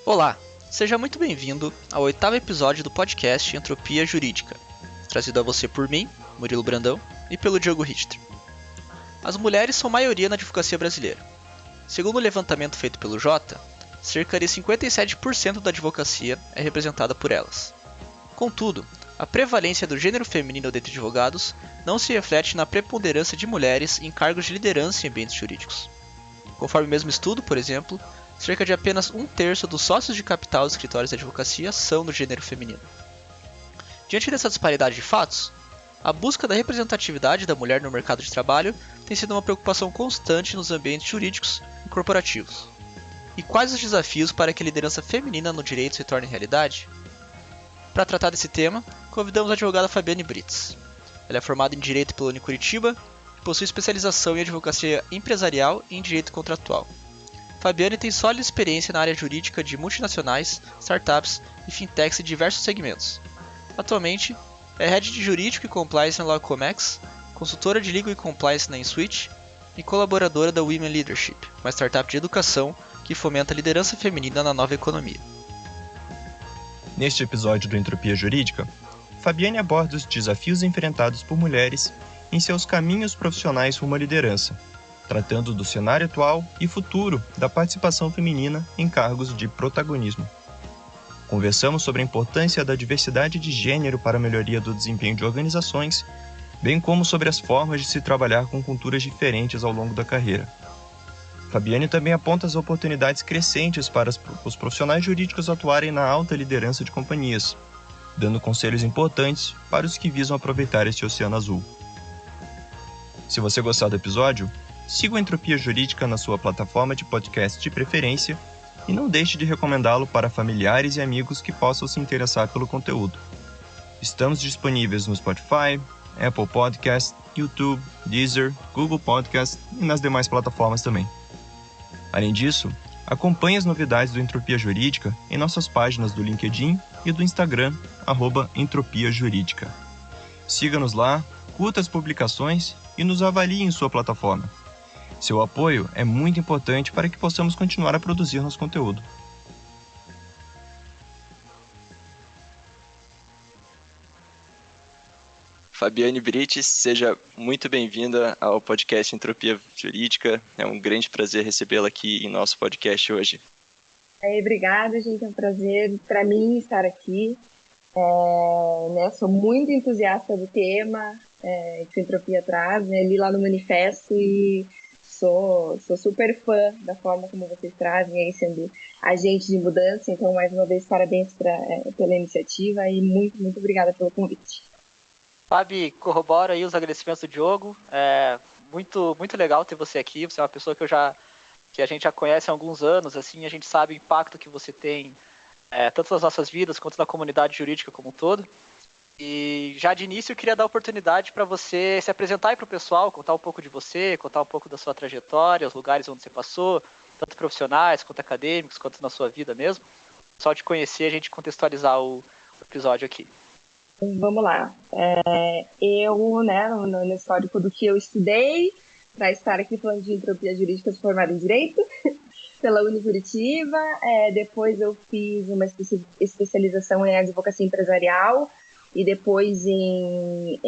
Olá, seja muito bem-vindo ao 8º episódio do podcast Entropia Jurídica, trazido a você por mim, Murilo Brandão, e pelo Diogo Richter. As mulheres são maioria na advocacia brasileira. Segundo o levantamento feito pelo Jota, cerca de 57% da advocacia é representada por elas. Contudo, a prevalência do gênero feminino dentre advogados não se reflete na preponderância de mulheres em cargos de liderança em ambientes jurídicos. Conforme o mesmo estudo, por exemplo, cerca de apenas 1/3 dos sócios de capital dos escritórios de advocacia são do gênero feminino. Diante dessa disparidade de fatos, a busca da representatividade da mulher no mercado de trabalho tem sido uma preocupação constante nos ambientes jurídicos e corporativos. E quais os desafios para que a liderança feminina no direito se torne realidade? Para tratar desse tema, convidamos a advogada Fabiane Brites. Ela é formada em Direito pela Unicuritiba e possui especialização em advocacia empresarial e em direito contratual. Fabiane tem sólida experiência na área jurídica de multinacionais, startups e fintechs em diversos segmentos. Atualmente, é Head de Jurídico e Compliance na Lawcomex, consultora de Legal e Compliance na InSwitch e colaboradora da Women Leadership, uma startup de educação que fomenta a liderança feminina na nova economia. Neste episódio do Entropia Jurídica, Fabiane aborda os desafios enfrentados por mulheres em seus caminhos profissionais rumo à liderança, tratando do cenário atual e futuro da participação feminina em cargos de protagonismo. Conversamos sobre a importância da diversidade de gênero para a melhoria do desempenho de organizações, bem como sobre as formas de se trabalhar com culturas diferentes ao longo da carreira. Fabiane também aponta as oportunidades crescentes para os profissionais jurídicos atuarem na alta liderança de companhias, dando conselhos importantes para os que visam aproveitar este oceano azul. Se você gostar do episódio, siga o Entropia Jurídica na sua plataforma de podcast de preferência e não deixe de recomendá-lo para familiares e amigos que possam se interessar pelo conteúdo. Estamos disponíveis no Spotify, Apple Podcast, YouTube, Deezer, Google Podcast e nas demais plataformas também. Além disso, acompanhe as novidades do Entropia Jurídica em nossas páginas do LinkedIn e do Instagram, @entropiajurídica. Siga-nos lá, curta as publicações e nos avalie em sua plataforma. Seu apoio é muito importante para que possamos continuar a produzir nosso conteúdo. Fabiane Brites, seja muito bem-vinda ao podcast Entropia Jurídica. É um grande prazer recebê-la aqui em nosso podcast hoje. Obrigada, gente. É um prazer para mim estar aqui. Sou muito entusiasta do tema que a Entropia traz. Li lá no manifesto e sou super fã da forma como vocês trazem, aí sendo agente de mudança. Então, mais uma vez, parabéns pela iniciativa e muito, muito obrigada pelo convite. Fabi, corrobora aí os agradecimentos do Diogo. É muito, muito legal ter você aqui. Você é uma pessoa que a gente já conhece há alguns anos, assim, a gente sabe o impacto que você tem tanto nas nossas vidas quanto na comunidade jurídica como um todo. E já de início eu queria dar a oportunidade para você se apresentar aí para o pessoal, contar um pouco de você, contar um pouco da sua trajetória, os lugares onde você passou, tanto profissionais quanto acadêmicos, quanto na sua vida mesmo. Só te conhecer, a gente contextualizar o episódio aqui. Vamos lá. No histórico do que eu estudei, para estar aqui falando de entropia jurídica, sou formada em Direito pela Unicuritiba. Depois eu fiz uma especialização em advocacia empresarial e depois em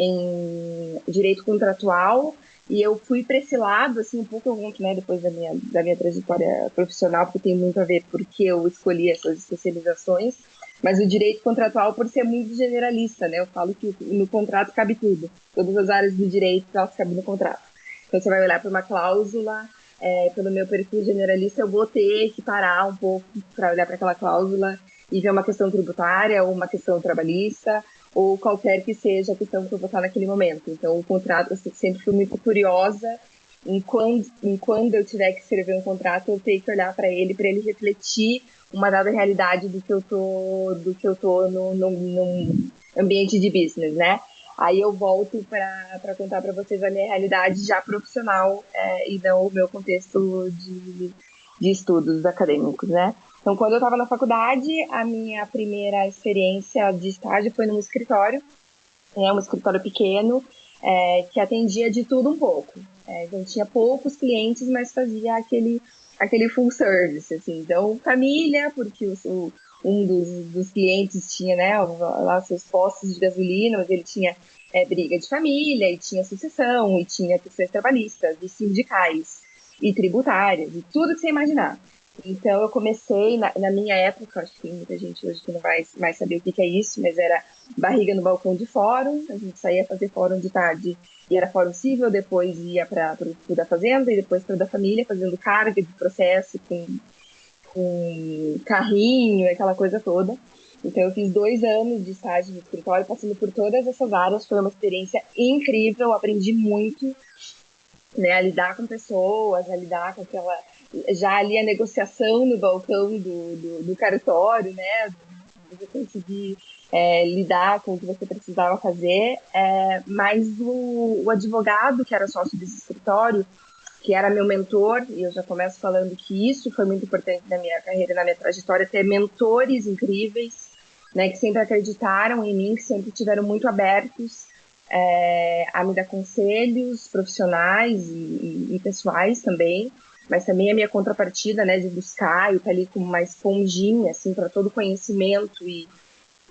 Direito Contratual. E eu fui para esse lado, assim, um pouco junto, depois da minha trajetória profissional, porque tem muito a ver porque eu escolhi essas especializações. Mas o direito contratual, por ser muito generalista, eu falo que no contrato cabe tudo. Todas as áreas do direito, elas cabem no contrato. Então, você vai olhar para uma cláusula, pelo meu perfil generalista, eu vou ter que parar um pouco para olhar para aquela cláusula e ver uma questão tributária ou uma questão trabalhista ou qualquer que seja a questão que eu vou estar naquele momento. Então, o contrato, eu sempre fui muito curiosa em quando eu tiver que escrever um contrato, eu tenho que olhar para ele refletir uma dada realidade do que eu tô no ambiente de business, Aí eu volto para contar para vocês a minha realidade já profissional e não o meu contexto de estudos acadêmicos, Então, quando eu estava na faculdade, a minha primeira experiência de estágio foi num escritório, um escritório pequeno, que atendia de tudo um pouco. Então, tinha poucos clientes, mas fazia aquele aquele full service, assim. Então, família, porque um dos clientes tinha, né, lá seus postos de gasolina, mas ele tinha briga de família, e tinha sucessão, e tinha questões trabalhistas, e sindicais, e tributárias, e tudo que você imaginar. Então, eu comecei, na minha época, acho que tem muita gente hoje que não vai mais saber o que é isso, mas era barriga no balcão de fórum, a gente saía fazer fórum de tarde, e era fórum civil, depois ia para o da fazenda, e depois para o da família, fazendo carga de processo com carrinho, aquela coisa toda. Então, eu fiz 2 anos de estágio no escritório, passando por todas essas áreas. Foi uma experiência incrível, aprendi muito, né, a lidar com pessoas, a lidar com aquela... Já ali a negociação no balcão do cartório, né, você conseguir lidar com o que você precisava fazer. Mas o advogado, que era sócio desse escritório, que era meu mentor, e eu já começo falando que isso foi muito importante na minha carreira, na minha trajetória, ter mentores incríveis, né, que sempre acreditaram em mim, que sempre estiveram muito abertos a me dar conselhos profissionais e pessoais também, mas também a minha contrapartida, né, de buscar, eu estar ali como uma esponjinha, assim, para todo o conhecimento e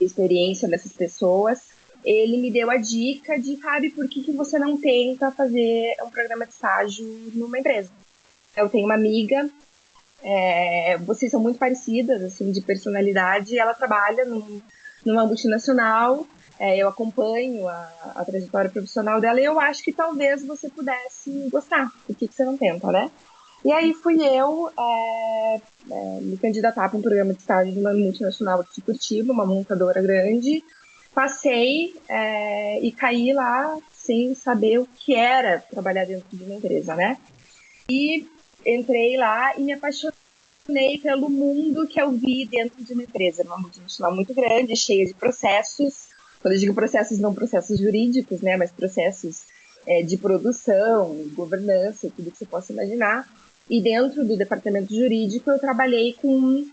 experiência dessas pessoas. Ele me deu a dica de, Fábio, por que você não tenta fazer um programa de estágio numa empresa? Eu tenho uma amiga, vocês são muito parecidas, assim, de personalidade, e ela trabalha numa multinacional, eu acompanho a trajetória profissional dela, e eu acho que talvez você pudesse gostar. Por que você não tenta, né? E aí fui eu me candidatar para um programa de estágio de uma multinacional aqui de Curitiba, uma montadora grande. Passei e caí lá sem saber o que era trabalhar dentro de uma empresa, né? E entrei lá e me apaixonei pelo mundo que eu vi dentro de uma empresa, uma multinacional muito grande, cheia de processos. Quando eu digo processos, não processos jurídicos, né? Mas processos de produção, governança, tudo que você possa imaginar. E dentro do departamento jurídico, eu trabalhei com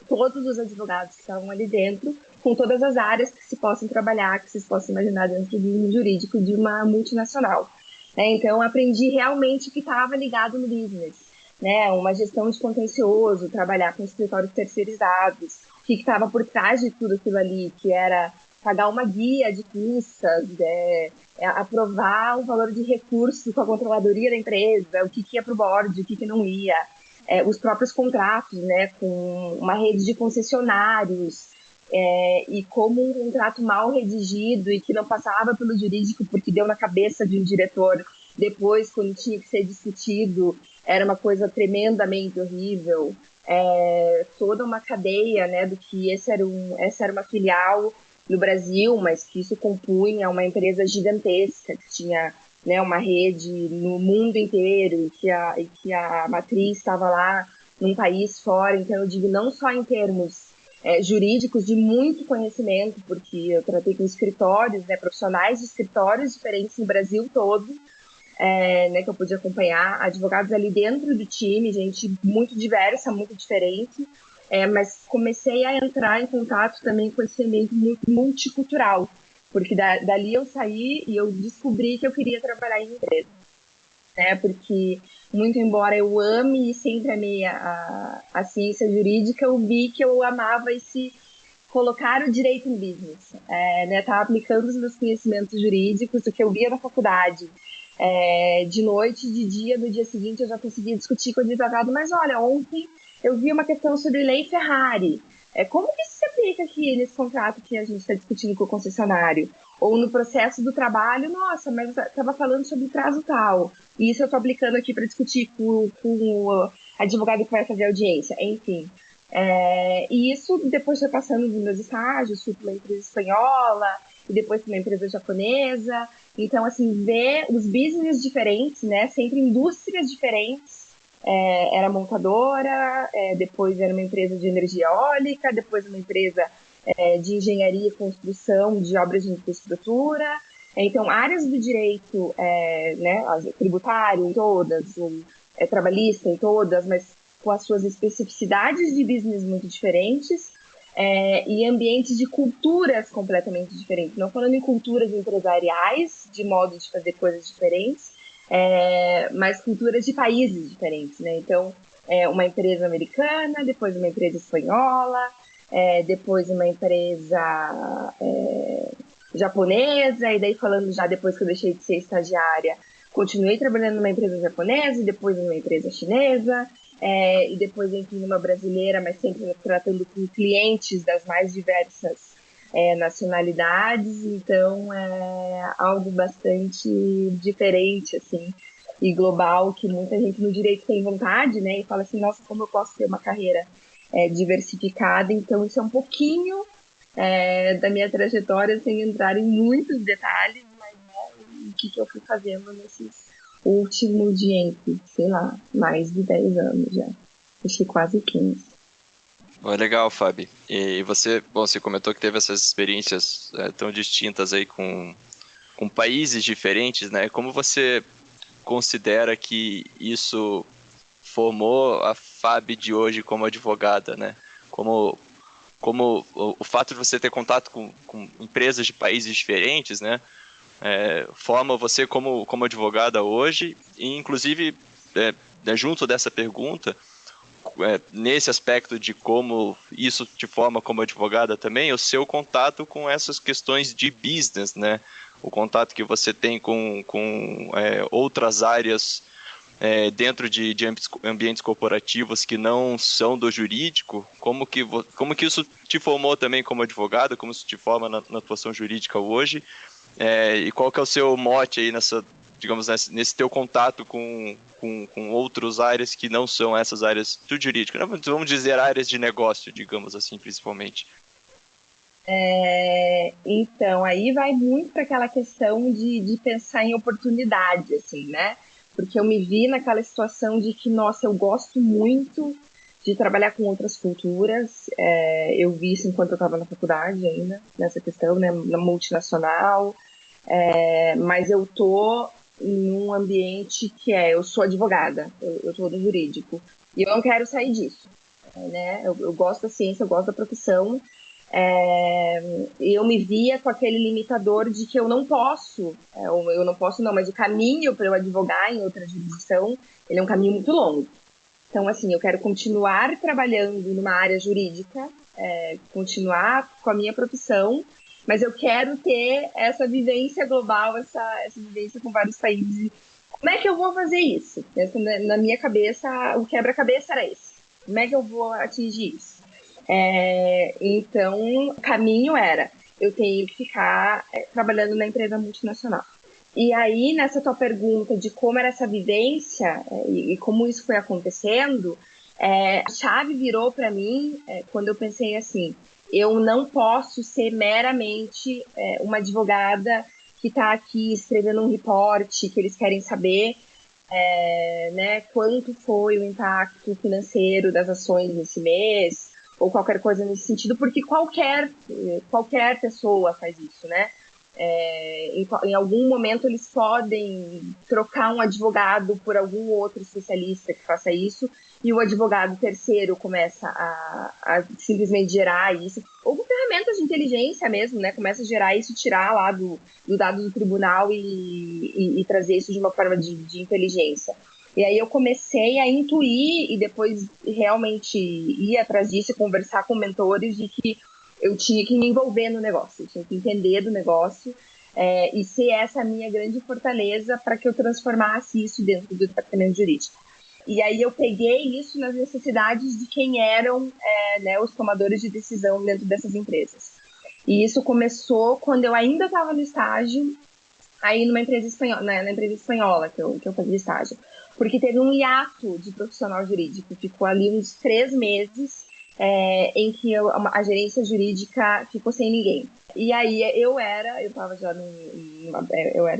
todos os advogados que estavam ali dentro, com todas as áreas que se possam trabalhar, que vocês possam imaginar dentro do jurídico de uma multinacional. Então, aprendi realmente o que estava ligado no business, né? Uma gestão de contencioso, trabalhar com escritórios terceirizados, o que estava por trás de tudo aquilo ali, que era pagar uma guia de custas, aprovar o valor de recurso com a controladoria da empresa, o que ia para o board, o que não ia, os próprios contratos, né, com uma rede de concessionários, e como um contrato mal redigido e que não passava pelo jurídico porque deu na cabeça de um diretor, depois, quando tinha que ser discutido, era uma coisa tremendamente horrível. Toda uma cadeia, né, do que essa era uma filial no Brasil, mas que isso compunha uma empresa gigantesca, que tinha, né, uma rede no mundo inteiro, e que a matriz estava lá num país fora. Então, eu digo não só em termos jurídicos de muito conhecimento, porque eu tratei com escritórios, né, profissionais de escritórios diferentes no Brasil todo, né, que eu pude acompanhar, advogados ali dentro do time, gente muito diversa, muito diferente, mas comecei a entrar em contato também com esse ambiente multicultural, porque dali eu saí e eu descobri que eu queria trabalhar em empresa, né, porque muito embora eu ame e sempre amei a ciência jurídica, eu vi que eu amava esse colocar o direito no business, né, tá aplicando os meus conhecimentos jurídicos, o que eu via na faculdade, de noite, de dia, no dia seguinte eu já conseguia discutir com o advogado, mas olha, ontem eu vi uma questão sobre lei Ferrari, como que isso se aplica aqui nesse contrato que a gente está discutindo com o concessionário? Ou no processo do trabalho, nossa, mas estava falando sobre prazo tal, e isso eu estou aplicando aqui para discutir com o advogado que vai fazer audiência, enfim. E isso depois foi passando nos meus estágios, fui para uma empresa espanhola, e depois para uma empresa japonesa. Então, assim, ver os business diferentes, né? Sempre indústrias diferentes. Era montadora, depois era uma empresa de energia eólica, depois uma empresa de engenharia e construção de obras de infraestrutura. Então, áreas do direito, né, tributário em todas, trabalhista em todas, mas com as suas especificidades de business muito diferentes, e ambientes de culturas completamente diferentes. Não falando em culturas empresariais, de modo de fazer coisas diferentes, mas culturas de países diferentes, né? Então, uma empresa americana, depois uma empresa espanhola, depois uma empresa japonesa, e daí falando já depois que eu deixei de ser estagiária, continuei trabalhando numa empresa japonesa, e depois numa empresa chinesa, e depois, enfim, numa brasileira, mas sempre tratando com clientes das mais diversas nacionalidades, então é algo bastante diferente, assim, e global, que muita gente no direito tem vontade, né, e fala assim, nossa, como eu posso ter uma carreira diversificada, então isso é um pouquinho da minha trajetória, sem entrar em muitos detalhes, mas o que eu fui fazendo nesses últimos sei lá, mais de 10 anos já, acho que quase 15. Legal, Fábio. E você, bom, você comentou que teve essas experiências tão distintas aí com países diferentes, né? Como você considera que isso formou a Fábio de hoje como advogada, né? Como o fato de você ter contato com empresas de países diferentes, né? Forma você como advogada hoje, e inclusive, junto dessa pergunta, nesse aspecto de como isso te forma como advogada também, o seu contato com essas questões de business, né? O contato que você tem com outras áreas dentro de ambientes corporativos que não são do jurídico, como que isso te formou também como advogada, como isso te forma na atuação jurídica hoje, e qual que é o seu mote aí digamos, nesse teu contato com outras áreas que não são essas áreas do jurídico, né? Vamos dizer áreas de negócio, digamos assim, principalmente. Então, aí vai muito para aquela questão de pensar em oportunidade, assim, né? Porque eu me vi naquela situação de que, nossa, eu gosto muito de trabalhar com outras culturas. Eu vi isso enquanto eu estava na faculdade ainda, nessa questão, né? Na multinacional. Mas eu tô num ambiente que eu sou advogada, eu tô no jurídico. E eu não quero sair disso, né? Eu gosto da ciência, eu gosto da profissão, e eu me via com aquele limitador de que eu não posso, eu não posso não, mas o caminho para eu advogar em outra jurisdição, ele é um caminho muito longo. Então, assim, eu quero continuar trabalhando numa área jurídica, continuar com a minha profissão, mas eu quero ter essa vivência global, essa vivência com vários países. Como é que eu vou fazer isso? Na minha cabeça, o quebra-cabeça era esse. Como é que eu vou atingir isso? Então, o caminho era, eu tenho que ficar trabalhando na empresa multinacional. E aí, nessa tua pergunta de como era essa vivência e como isso foi acontecendo, a chave virou para mim quando eu pensei assim, eu não posso ser meramente uma advogada que está aqui escrevendo um reporte que eles querem saber né, quanto foi o impacto financeiro das ações nesse mês, ou qualquer coisa nesse sentido, porque qualquer pessoa faz isso, né? Em algum momento eles podem trocar um advogado por algum outro especialista que faça isso, e o advogado terceiro começa a simplesmente gerar isso, ou com ferramentas de inteligência mesmo, né? Começa a gerar isso, tirar lá do dado do tribunal e trazer isso de uma forma de inteligência. E aí eu comecei a intuir e depois realmente ir atrás disso e conversar com mentores de que eu tinha que me envolver no negócio, eu tinha que entender do negócio e ser essa a minha grande fortaleza para que eu transformasse isso dentro do departamento jurídico. E aí eu peguei isso nas necessidades de quem eram né, os tomadores de decisão dentro dessas empresas. E isso começou quando eu ainda estava no estágio, aí numa empresa espanhola, né, na empresa espanhola que eu fazia estágio, porque teve um hiato de profissional jurídico, ficou ali uns 3 meses em que a gerência jurídica ficou sem ninguém. E aí eu era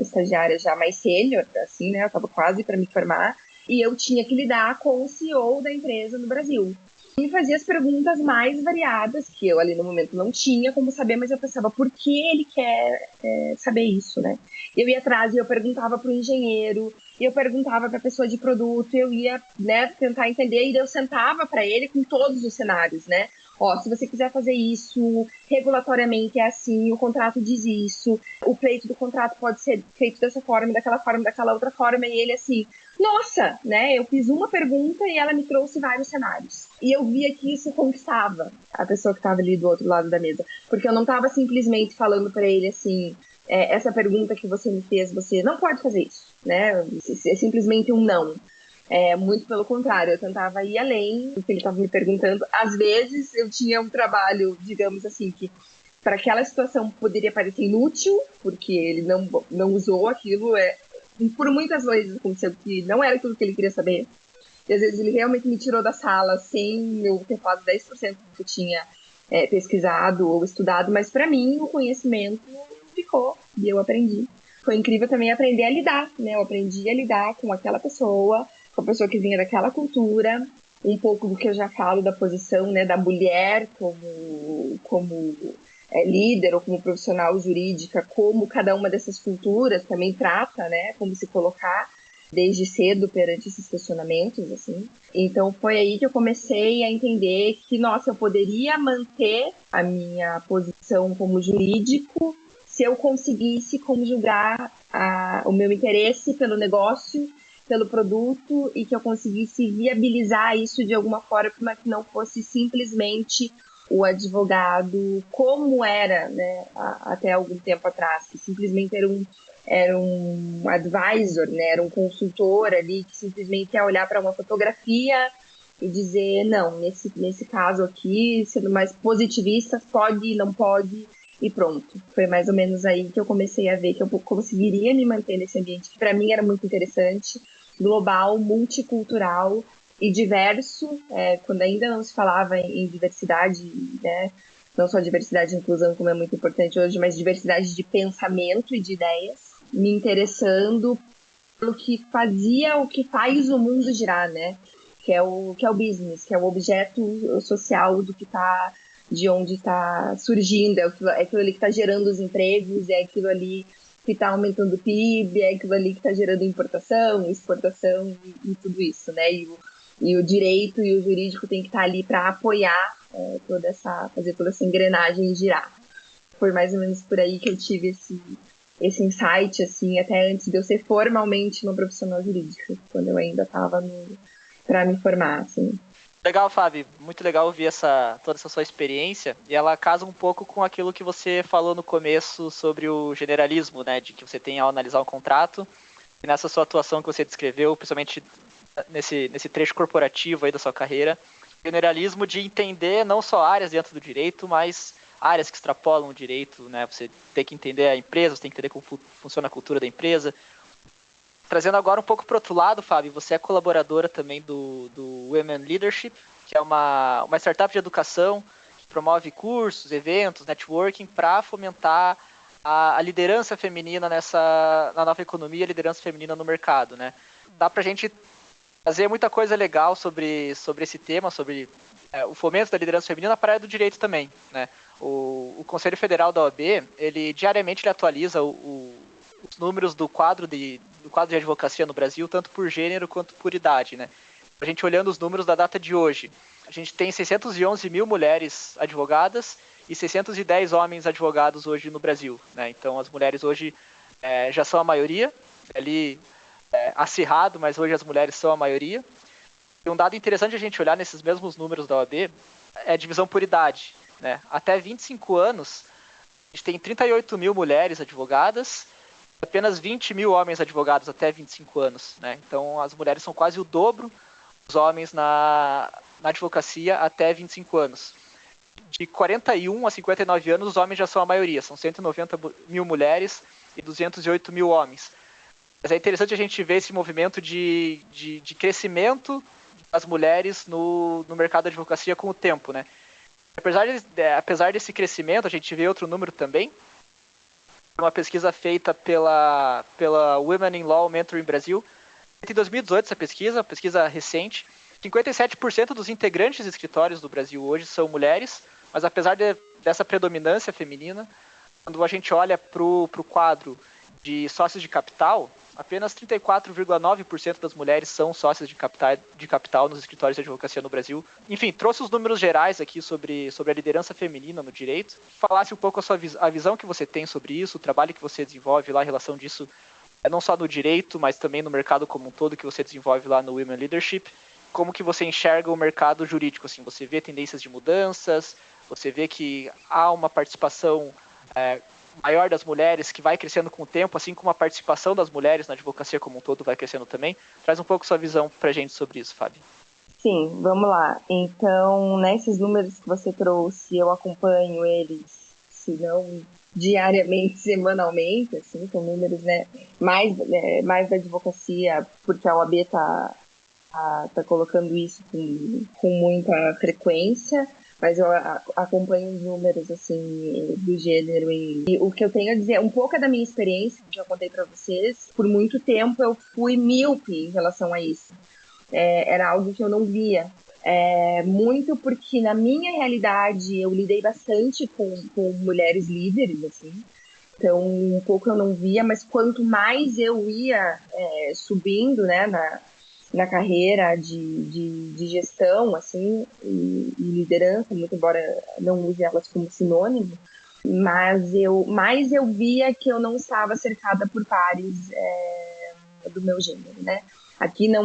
estagiária já mais sênior, assim, né? Eu estava quase para me formar e eu tinha que lidar com o CEO da empresa no Brasil. E me fazia as perguntas mais variadas que eu ali no momento não tinha como saber, mas eu pensava, por que ele quer saber isso, né? Eu ia atrás e eu perguntava para o engenheiro, e eu perguntava para a pessoa de produto, eu ia, né, tentar entender, e eu sentava para ele com todos os cenários, né? ó, se você quiser fazer isso, regulatoriamente é assim, o contrato diz isso, o pleito do contrato pode ser feito dessa forma, daquela outra forma, e ele assim, nossa, né, eu fiz uma pergunta e ela me trouxe vários cenários. E eu via que isso conquistava a pessoa que estava ali do outro lado da mesa, porque eu não estava simplesmente falando para ele assim, essa pergunta que você me fez, você não pode fazer isso, né, é simplesmente um não. Muito pelo contrário, eu tentava ir além do que ele estava me perguntando. Às vezes eu tinha um trabalho, digamos assim, que para aquela situação poderia parecer inútil, porque ele não usou aquilo. Por muitas vezes aconteceu que não era aquilo que ele queria saber. E às vezes ele realmente me tirou da sala sem eu ter falado 10% do que eu tinha pesquisado ou estudado, mas para mim o conhecimento ficou e eu aprendi. Foi incrível também aprender a lidar, né? Eu aprendi a lidar com aquela pessoa, com a pessoa que vinha daquela cultura, um pouco do que eu já falo da posição, né, da mulher como líder ou como profissional jurídica, como cada uma dessas culturas também trata, né, como se colocar desde cedo perante esses questionamentos, assim. Então foi aí que eu comecei a entender que, nossa, eu poderia manter a minha posição como jurídico se eu conseguisse conjugar o meu interesse pelo negócio, pelo produto, e que eu conseguisse viabilizar isso de alguma forma que não fosse simplesmente o advogado como era, né, até algum tempo atrás, que simplesmente era um advisor, né, era um consultor ali que simplesmente ia olhar para uma fotografia e dizer, não, nesse caso aqui, sendo mais positivista, pode, não pode, e pronto. Foi mais ou menos aí que eu comecei a ver que eu conseguiria me manter nesse ambiente que para mim era muito interessante, global, multicultural e diverso, quando ainda não se falava em diversidade, né? Não só diversidade e inclusão, como é muito importante hoje, mas diversidade de pensamento e de ideias, me interessando pelo que fazia, o que faz o mundo girar, né? Que é o business, que é o objeto social de onde está surgindo, é aquilo ali que está gerando os empregos, é aquilo ali que está aumentando o PIB, é aquilo ali que está gerando importação, exportação e tudo isso, né? E o direito e o jurídico tem que estar ali para apoiar fazer toda essa engrenagem girar. Foi mais ou menos por aí que eu tive esse insight, assim, até antes de eu ser formalmente uma profissional jurídica, quando eu ainda estava para me formar, assim. Legal, Fábio. Muito legal ouvir toda essa sua experiência. E ela casa um pouco com aquilo que você falou no começo sobre o generalismo, né? De que você tem ao analisar um contrato. E nessa sua atuação que você descreveu, principalmente nesse trecho corporativo aí da sua carreira, generalismo de entender não só áreas dentro do direito, mas áreas que extrapolam o direito, né? Você tem que entender a empresa, você tem que entender como funciona a cultura da empresa. Trazendo agora um pouco para o outro lado, Fábio, você é colaboradora também do Women Leadership, que é uma startup de educação que promove cursos, eventos, networking para fomentar a liderança feminina na nova economia, a liderança feminina no mercado, né? Dá para a gente fazer muita coisa legal sobre esse tema, sobre o fomento da liderança feminina para a área do direito também, né? O Conselho Federal da OAB, ele diariamente atualiza os números do quadro de advocacia no Brasil, tanto por gênero quanto por idade, né? A gente olhando os números da data de hoje, a gente tem 611 mil mulheres advogadas e 610 homens advogados hoje no Brasil, né? Então as mulheres hoje já são a maioria, ali acirrado, mas hoje as mulheres são a maioria. E um dado interessante a gente olhar nesses mesmos números da OAB é a divisão por idade, né? Até 25 anos, a gente tem 38 mil mulheres advogadas, apenas 20 mil homens advogados até 25 anos, né? Então as mulheres são quase o dobro dos homens na advocacia até 25 anos. De 41 a 59 anos, os homens já são a maioria, são 190 mil mulheres e 208 mil homens. Mas é interessante a gente ver esse movimento de crescimento das mulheres no mercado da advocacia com o tempo, né? Apesar desse crescimento, a gente vê outro número também, uma pesquisa feita pela Women in Law Mentoring Brasil. Em 2018, essa pesquisa, uma pesquisa recente, 57% dos integrantes de escritórios do Brasil hoje são mulheres, mas apesar dessa predominância feminina, quando a gente olha para o quadro de sócios de capital, Apenas 34,9% das mulheres são sócias de capital nos escritórios de advocacia no Brasil. Enfim, trouxe os números gerais aqui sobre a liderança feminina no direito. Falasse um pouco a visão que você tem sobre isso, o trabalho que você desenvolve lá, a relação disso, não só no direito, mas também no mercado como um todo, que você desenvolve lá no Women Leadership. Como que você enxerga o mercado jurídico? Assim, você vê tendências de mudanças, você vê que há uma participação maior das mulheres, que vai crescendo com o tempo, assim como a participação das mulheres na advocacia como um todo vai crescendo também. Traz um pouco sua visão pra gente sobre isso, Fábio. Sim, vamos lá. Então, nesses números que você trouxe, eu acompanho eles, se não diariamente, semanalmente, assim, são números, né, mais da advocacia, porque a OAB tá colocando isso com muita frequência, mas eu acompanho os números, assim, do gênero. E o que eu tenho a dizer, um pouco da minha experiência, que eu contei para vocês, por muito tempo eu fui míope em relação a isso. Era algo que eu não via. Muito porque na minha realidade eu lidei bastante com mulheres líderes, assim. Então, um pouco eu não via, mas quanto mais eu ia subindo, né, na carreira de gestão, assim, e liderança, muito embora não use elas como sinônimo, mas mais eu via que eu não estava cercada por pares do meu gênero, né? Aqui não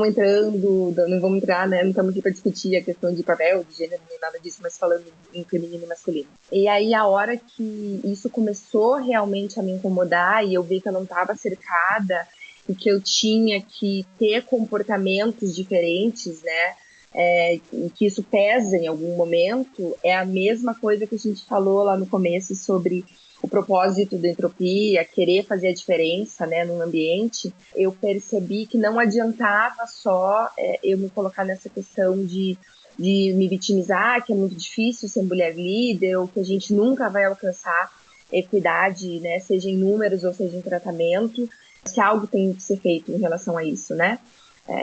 vamos entrar, né? Não estamos aqui para discutir a questão de papel, de gênero, nem nada disso, mas falando em feminino e masculino. E aí, a hora que isso começou realmente a me incomodar e eu vi que eu não estava cercada e que eu tinha que ter comportamentos diferentes, né? E que isso pesa em algum momento, é a mesma coisa que a gente falou lá no começo sobre o propósito da entropia, querer fazer a diferença, né, no ambiente. Eu percebi que não adiantava só eu me colocar nessa questão de me vitimizar, que é muito difícil ser mulher líder, ou que a gente nunca vai alcançar equidade, né, seja em números ou seja em tratamento, que algo tem que ser feito em relação a isso, né?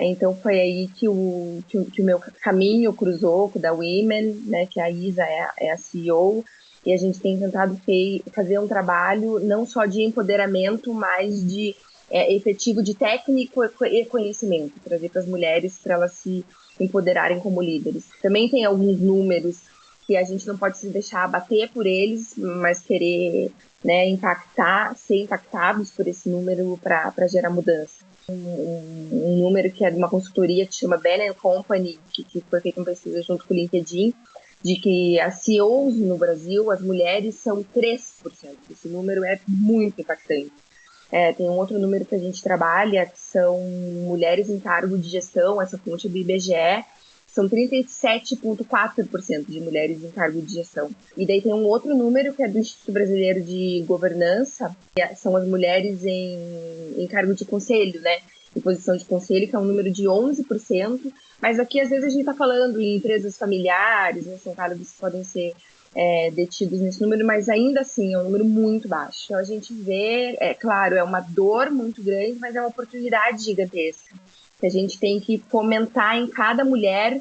Então foi aí que o meu caminho cruzou com o da Women, né, que a Isa é a CEO, e a gente tem tentado fazer um trabalho não só de empoderamento, mas de efetivo de técnico e conhecimento, trazer para as mulheres para elas se empoderarem como líderes. Também tem alguns números que a gente não pode se deixar abater por eles, mas querer, né, ser impactados por esse número para gerar mudança. Um número que é de uma consultoria que chama Bell Company, que foi feita uma pesquisa junto com o LinkedIn, de que as CEOs no Brasil, as mulheres são 3%. Esse número é muito impactante. Tem um outro número que a gente trabalha, que são mulheres em cargo de gestão, essa fonte do IBGE, são 37,4% de mulheres em cargo de gestão. E daí tem um outro número que é do Instituto Brasileiro de Governança, que são as mulheres em cargo de conselho, né? Em posição de conselho, que é um número de 11%, mas aqui às vezes a gente está falando em empresas familiares, né? São cargos que podem ser detidos nesse número, mas ainda assim é um número muito baixo. Então a gente vê, claro, é uma dor muito grande, mas é uma oportunidade gigantesca, que a gente tem que fomentar em cada mulher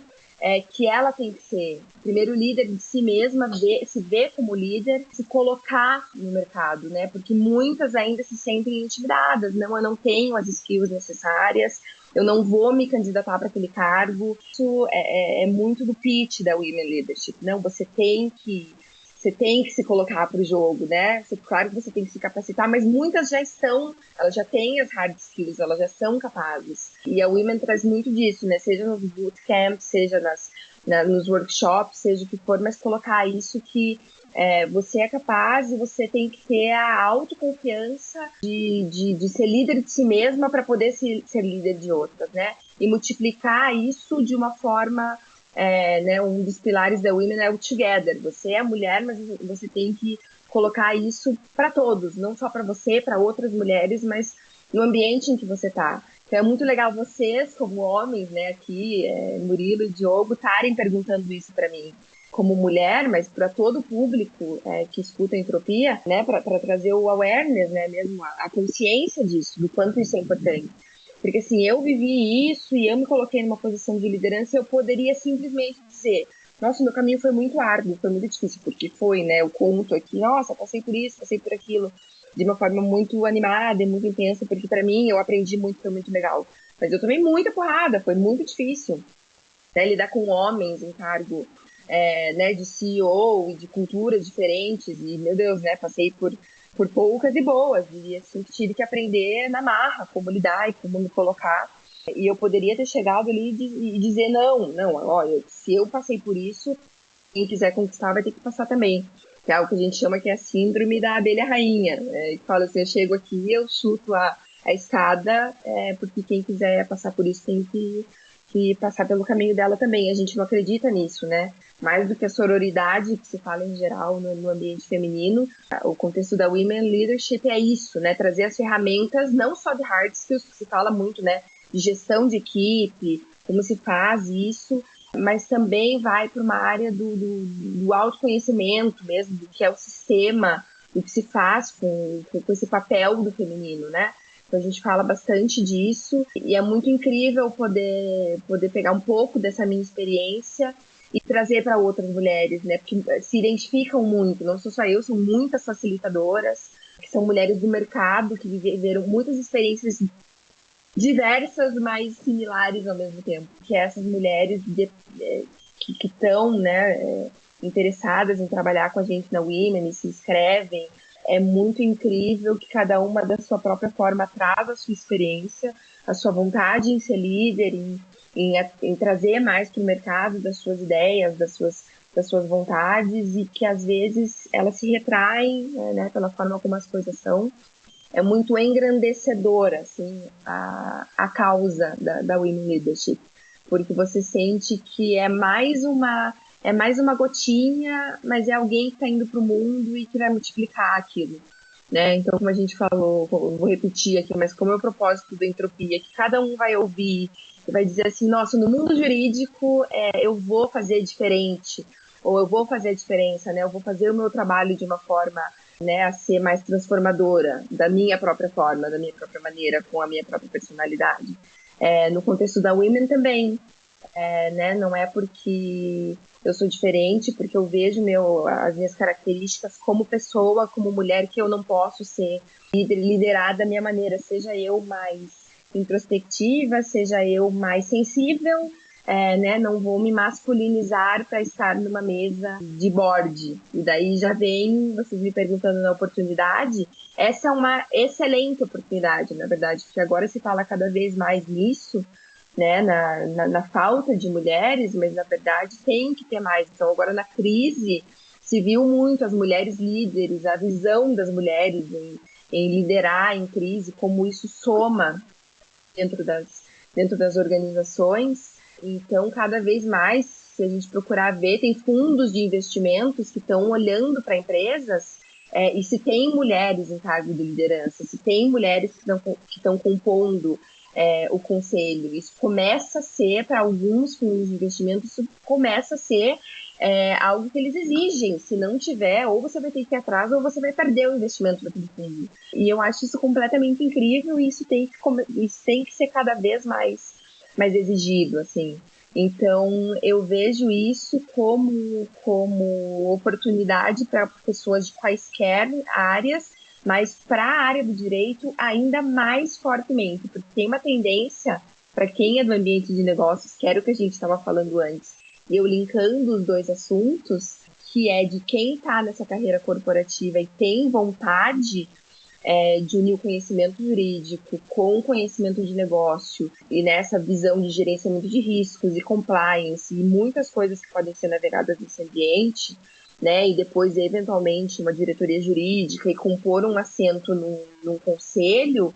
que ela tem que ser, primeiro, líder de si mesma, se ver como líder, se colocar no mercado, né? Porque muitas ainda se sentem intimidadas, não, eu não tenho as skills necessárias, eu não vou me candidatar para aquele cargo. Isso é muito do pitch da Women Leadership, não? Você tem que se colocar para o jogo, né? Claro que você tem que se capacitar, mas muitas elas já têm as hard skills, elas já são capazes. E a Women traz muito disso, né? Seja nos bootcamps, seja nos workshops, seja o que for, mas colocar isso que você é capaz e você tem que ter a autoconfiança de ser líder de si mesma para poder ser líder de outras, né? E multiplicar isso de uma forma... né, um dos pilares da Women é o Together. Você é mulher, mas você tem que colocar isso para todos, não só para você, para outras mulheres, mas no ambiente em que você está. Então é muito legal vocês, como homens, né, aqui, Murilo e Diogo, estarem perguntando isso para mim, como mulher, mas para todo o público que escuta a Entropia, né, para trazer o awareness, né, mesmo a consciência disso, do quanto isso é importante. Porque assim, eu vivi isso e eu me coloquei numa posição de liderança e eu poderia simplesmente dizer, nossa, meu caminho foi muito árduo, foi muito difícil, porque foi, né, eu conto aqui, nossa, passei por isso, passei por aquilo. de uma forma muito animada e muito intensa, porque para mim eu aprendi muito, foi muito legal. Mas eu tomei muita porrada, foi muito difícil, né, lidar com homens em cargo, né, de CEO e de culturas diferentes, e meu Deus, né, passei por poucas e boas, e assim, tive que aprender na marra como lidar e como me colocar. E eu poderia ter chegado ali e dizer, não, olha, se eu passei por isso, quem quiser conquistar vai ter que passar também. Que é algo que a gente chama que é a síndrome da abelha rainha. Que fala assim, eu chego aqui, eu chuto a escada, porque quem quiser passar por isso tem que passar pelo caminho dela também. A gente não acredita nisso, né? Mais do que a sororidade que se fala em geral no ambiente feminino, o contexto da Women Leadership é isso, né? Trazer as ferramentas, não só de hard skills, que se fala muito, né? De gestão de equipe, como se faz isso, mas também vai para uma área do autoconhecimento mesmo, do que é o sistema, do que se faz com esse papel do feminino, né? Então a gente fala bastante disso e é muito incrível poder pegar um pouco dessa minha experiência e trazer para outras mulheres, né? Porque se identificam muito, não sou só eu, são muitas facilitadoras, que são mulheres do mercado, que viveram muitas experiências diversas, mas similares ao mesmo tempo. Que essas mulheres que estão, né, interessadas em trabalhar com a gente na Women e se inscrevem, é muito incrível que cada uma da sua própria forma traz a sua experiência, a sua vontade em ser líder, em trazer mais para o mercado das suas ideias, das suas vontades, e que às vezes elas se retraem, né, pela forma como as coisas são. É muito engrandecedora, assim, a causa da Women Leadership, porque você sente que é mais uma gotinha, mas é alguém que está indo para o mundo e que vai multiplicar aquilo, né? Então, como a gente falou, eu vou repetir aqui, mas como é o propósito da entropia, que cada um vai ouvir e vai dizer assim, nossa, no mundo jurídico eu vou fazer diferente, ou eu vou fazer a diferença, né? Eu vou fazer o meu trabalho de uma forma, né, a ser mais transformadora, da minha própria forma, da minha própria maneira, com a minha própria personalidade. No contexto da Women também, né? Não é porque eu sou diferente, porque eu vejo as minhas características como pessoa, como mulher, que eu não posso ser liderada da minha maneira, seja eu mais introspectiva, seja eu mais sensível, né? Não vou me masculinizar para estar numa mesa de board. E daí já vem vocês me perguntando na oportunidade. Essa é uma excelente oportunidade, na verdade, porque agora se fala cada vez mais nisso, né, na falta de mulheres, mas na verdade tem que ter mais. Então agora na crise se viu muito as mulheres líderes, a visão das mulheres em liderar em crise, como isso soma dentro das organizações. Então cada vez mais, se a gente procurar ver, tem fundos de investimentos que estão olhando para empresas, e se tem mulheres em cargo de liderança, se tem mulheres que estão compondo o conselho. Isso começa a ser, para alguns fundos de investimento, isso começa a ser algo que eles exigem. Se não tiver, ou você vai ter que ir atrás, ou você vai perder o investimento daquele fundo. E eu acho isso completamente incrível, e isso tem que ser cada vez mais exigido, assim. Então, eu vejo isso como oportunidade para pessoas de quaisquer áreas, mas para a área do direito ainda mais fortemente, porque tem uma tendência para quem é do ambiente de negócios, que era o que a gente estava falando antes, e eu linkando os dois assuntos, que é de quem está nessa carreira corporativa e tem vontade de unir o conhecimento jurídico com o conhecimento de negócio e nessa visão de gerenciamento de riscos e compliance e muitas coisas que podem ser navegadas nesse ambiente, né, e depois eventualmente uma diretoria jurídica e compor um assento num conselho,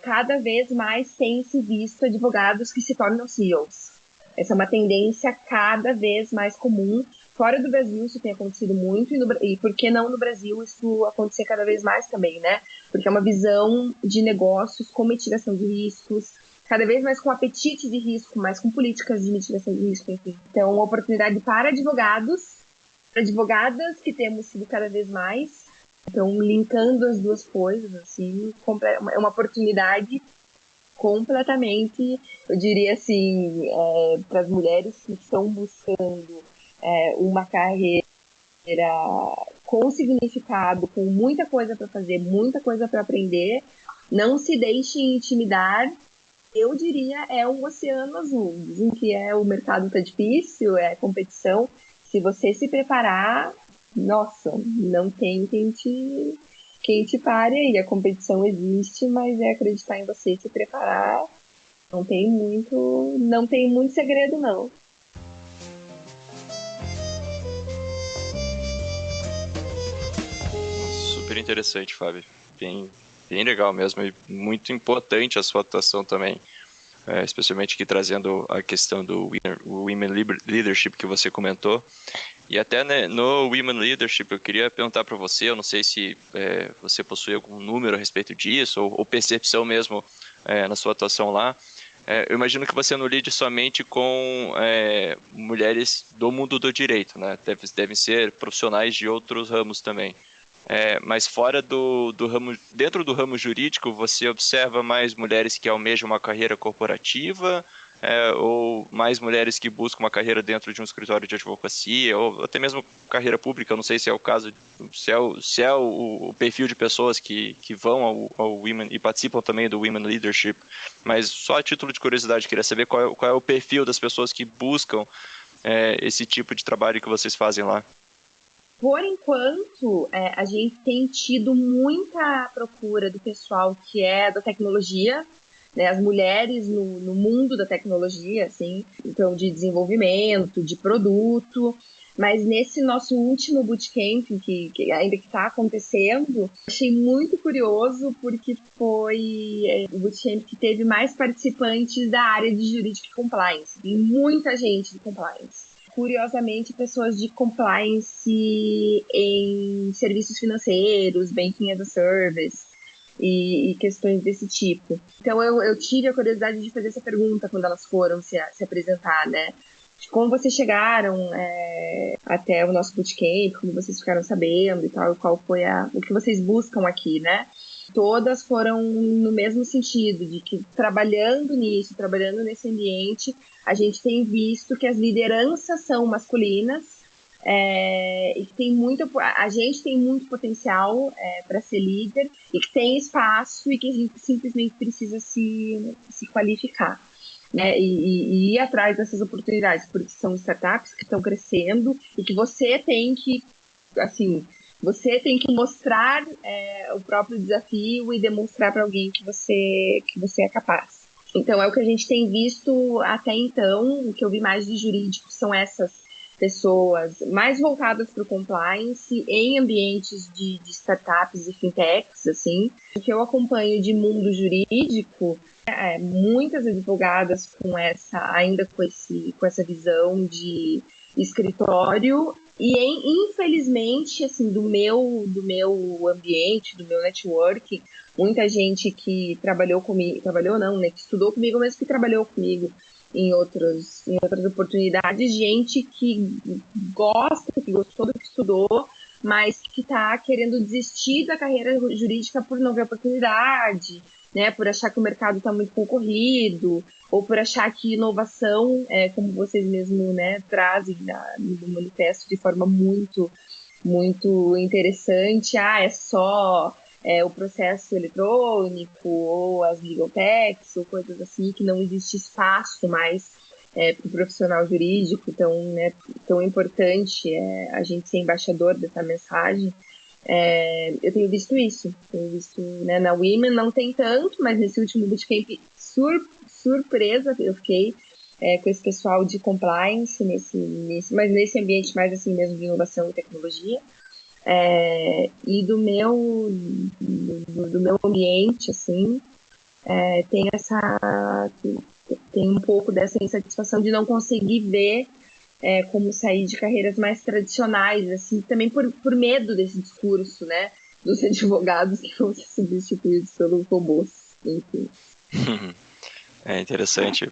cada vez mais tem se visto advogados que se tornam CEOs. Essa é uma tendência cada vez mais comum. Fora do Brasil isso tem acontecido muito, e por que não no Brasil isso acontecer cada vez mais também, né? Porque é uma visão de negócios com mitigação de riscos, cada vez mais com apetite de risco, mais com políticas de mitigação de risco, enfim. Então, uma oportunidade para advogados, para advogadas, que temos sido cada vez mais. Então, linkando as duas coisas, assim, é uma oportunidade completamente, eu diria assim, para as mulheres que estão buscando uma carreira com significado, com muita coisa para fazer, muita coisa para aprender. Não se deixe intimidar. Eu diria é um oceano azul. Dizem que o mercado tá difícil, é competição. Se você se preparar, nossa, não tem quem te pare aí. A competição existe, mas é acreditar em você e se preparar. Não tem muito segredo, não. Super interessante, Fábio. Bem legal mesmo e muito importante a sua atuação também. Especialmente aqui trazendo a questão do Women Leadership que você comentou. E até, né, no Women Leadership eu queria perguntar para você, eu não sei se você possui algum número a respeito disso, ou percepção mesmo na sua atuação lá. Eu imagino que você não lide somente com mulheres do mundo do direito, né? Devem ser profissionais de outros ramos também. Mas fora do ramo, dentro do ramo jurídico, você observa mais mulheres que almejam uma carreira corporativa, ou mais mulheres que buscam uma carreira dentro de um escritório de advocacia, ou até mesmo carreira pública. Eu não sei se é o caso, se é o perfil de pessoas que vão ao Women e participam também do Women Leadership, mas só a título de curiosidade, queria saber qual é o perfil das pessoas que buscam esse tipo de trabalho que vocês fazem lá. Por enquanto, a gente tem tido muita procura do pessoal que é da tecnologia, né, as mulheres no mundo da tecnologia, assim, então de desenvolvimento, de produto. Mas nesse nosso último bootcamp, que ainda que está acontecendo, achei muito curioso porque foi o bootcamp que teve mais participantes da área de jurídica e compliance. E muita gente de compliance. Curiosamente, pessoas de compliance em serviços financeiros, banking as a service e questões desse tipo. Então, eu tive a curiosidade de fazer essa pergunta quando elas foram se apresentar, né? De como vocês chegaram até o nosso bootcamp, como vocês ficaram sabendo e tal, qual foi o que vocês buscam aqui, né? Todas foram no mesmo sentido, de que trabalhando nesse ambiente, a gente tem visto que as lideranças são masculinas e que a gente tem muito potencial para ser líder e que tem espaço e que a gente simplesmente precisa se qualificar. Né, e ir atrás dessas oportunidades, porque são startups que estão crescendo e que você tem que mostrar o próprio desafio e demonstrar para alguém que você é capaz. Então, é o que a gente tem visto até então. O que eu vi mais de jurídico são essas pessoas mais voltadas para o compliance em ambientes de startups e fintechs, assim. O que eu acompanho de mundo jurídico muitas advogadas ainda com essa visão de escritório e infelizmente assim do meu ambiente, do meu network, muita gente que trabalhou comigo, que estudou comigo, mas que trabalhou comigo em outras oportunidades, gente que gostou do que estudou, mas que está querendo desistir da carreira jurídica por não ver oportunidade, né, por achar que o mercado está muito concorrido, ou por achar que inovação, como vocês mesmos, né, trazem no manifesto de forma muito, muito interessante, é só o processo eletrônico, ou as legal techs, ou coisas assim, que não existe espaço mais para o profissional jurídico, tão importante a gente ser embaixador dessa mensagem. Eu tenho visto isso, né, na Women não tem tanto, mas nesse último bootcamp, surpresa, eu fiquei com esse pessoal de compliance, mas nesse ambiente mais assim mesmo de inovação e tecnologia. E do meu ambiente, assim, tem um pouco dessa insatisfação de não conseguir ver como sair de carreiras mais tradicionais, assim, também por medo desse discurso, né, dos advogados que vão ser substituídos pelos robôs, enfim. É interessante.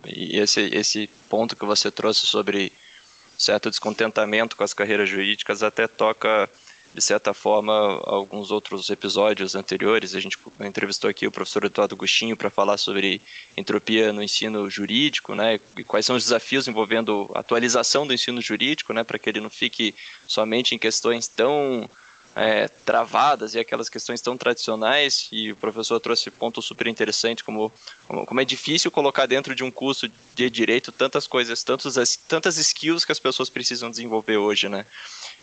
E esse ponto que você trouxe sobre certo descontentamento com as carreiras jurídicas até toca de certa forma, alguns outros episódios anteriores. A gente entrevistou aqui o professor Eduardo Agostinho para falar sobre entropia no ensino jurídico, né, e quais são os desafios envolvendo a atualização do ensino jurídico, né, para que ele não fique somente em questões tão travadas e aquelas questões tão tradicionais. E o professor trouxe ponto super interessante, como é difícil colocar dentro de um curso de direito tantas coisas, tantas skills que as pessoas precisam desenvolver hoje, né?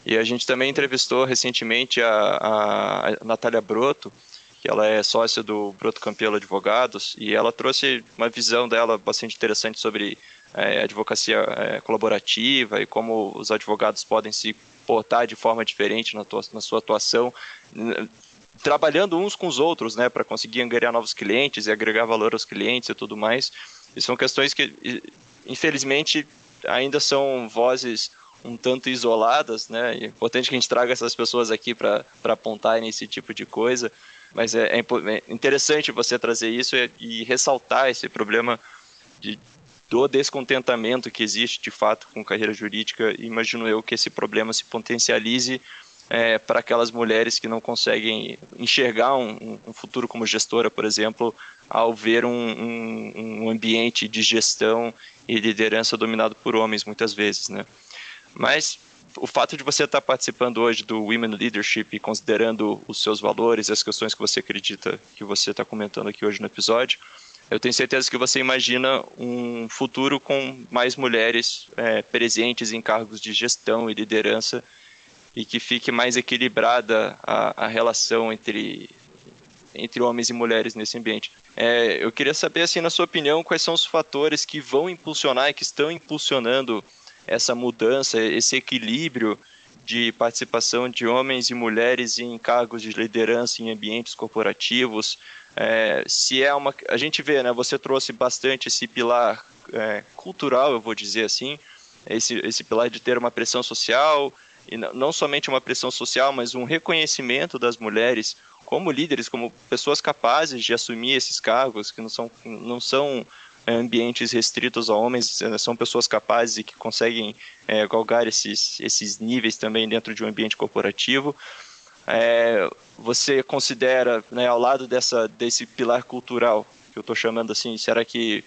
E a gente também entrevistou recentemente a Natália Broto, que ela é sócia do Broto Campelo Advogados, e ela trouxe uma visão dela bastante interessante sobre advocacia colaborativa e como os advogados podem se portar de forma diferente na sua atuação, trabalhando uns com os outros, né, para conseguir angariar novos clientes e agregar valor aos clientes e tudo mais. E são questões que, infelizmente, ainda são vozes um tanto isoladas, né? É importante que a gente traga essas pessoas aqui para apontarem esse tipo de coisa, mas é interessante você trazer isso e ressaltar esse problema do descontentamento que existe de fato com carreira jurídica. Imagino eu que esse problema se potencialize para aquelas mulheres que não conseguem enxergar um futuro como gestora, por exemplo, ao ver um ambiente de gestão e liderança dominado por homens muitas vezes, né? Mas o fato de você estar participando hoje do Women Leadership e considerando os seus valores, as questões que você acredita que você está comentando aqui hoje no episódio, eu tenho certeza que você imagina um futuro com mais mulheres presentes em cargos de gestão e liderança, e que fique mais equilibrada a relação entre homens e mulheres nesse ambiente. Eu queria saber, assim, na sua opinião, quais são os fatores que vão impulsionar e que estão impulsionando essa mudança, esse equilíbrio de participação de homens e mulheres em cargos de liderança em ambientes corporativos. A gente vê, né, você trouxe bastante esse pilar cultural, eu vou dizer assim, esse pilar de ter uma pressão social, e não somente uma pressão social, mas um reconhecimento das mulheres como líderes, como pessoas capazes de assumir esses cargos, que não são ambientes restritos a homens, são pessoas capazes e que conseguem galgar esses níveis também dentro de um ambiente corporativo. Você considera, né, ao lado desse pilar cultural, que eu estou chamando assim, será que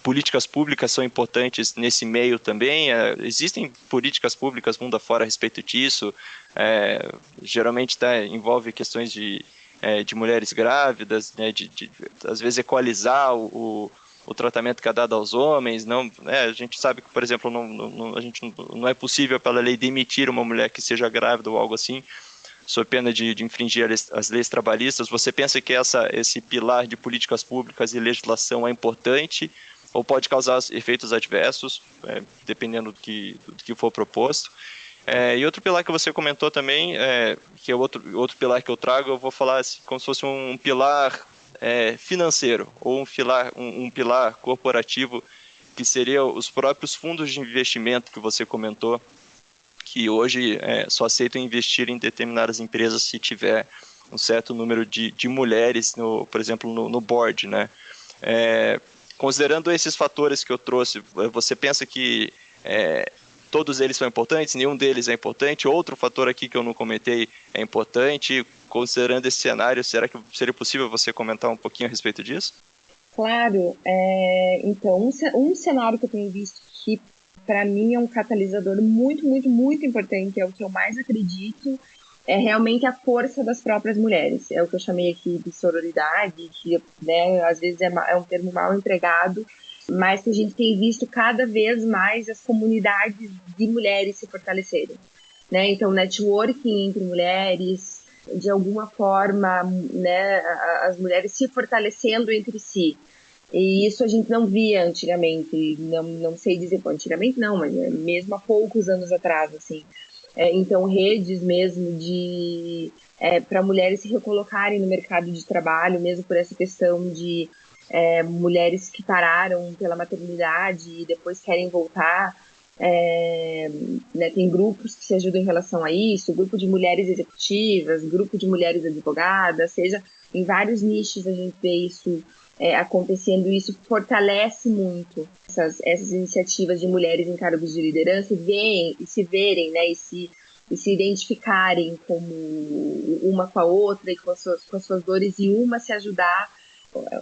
políticas públicas são importantes nesse meio também? Existem políticas públicas mundo afora a respeito disso? Geralmente envolve questões de mulheres grávidas, né, às vezes equalizar o tratamento que é dado aos homens. Não, a gente sabe que, por exemplo, não é possível pela lei demitir uma mulher que seja grávida ou algo assim, sob pena de infringir as leis trabalhistas. Você pensa que esse pilar de políticas públicas e legislação é importante ou pode causar efeitos adversos, dependendo do que for proposto? E outro pilar que você comentou também, que é outro pilar que eu trago, eu vou falar assim, como se fosse um pilar financeiro, ou um pilar corporativo, que seria os próprios fundos de investimento que você comentou, que hoje só aceitam investir em determinadas empresas se tiver um certo número de mulheres, por exemplo, no board, né? Considerando esses fatores que eu trouxe, você pensa que todos eles são importantes, nenhum deles é importante? Outro fator aqui que eu não comentei é importante? Considerando esse cenário, será que seria possível você comentar um pouquinho a respeito disso? Claro. Então, um cenário que eu tenho visto que, para mim, é um catalisador muito, muito, muito importante, é o que eu mais acredito, é realmente a força das próprias mulheres. É o que eu chamei aqui de sororidade, que, né, às vezes é um termo mal empregado, mas que a gente tem visto cada vez mais as comunidades de mulheres se fortalecerem, né? Então, networking entre mulheres, de alguma forma, né, as mulheres se fortalecendo entre si. E isso a gente não via antigamente, não sei dizer, antigamente não, mas mesmo há poucos anos atrás, assim. Então, redes mesmo para mulheres se recolocarem no mercado de trabalho, mesmo por essa questão de mulheres que pararam pela maternidade e depois querem voltar. Né, tem grupos que se ajudam em relação a isso, grupo de mulheres executivas, grupo de mulheres advogadas, seja em vários nichos a gente vê isso acontecendo. Isso fortalece muito essas iniciativas de mulheres em cargos de liderança e se verem, né, e se identificarem como uma com a outra e com as suas dores, e uma se ajudar,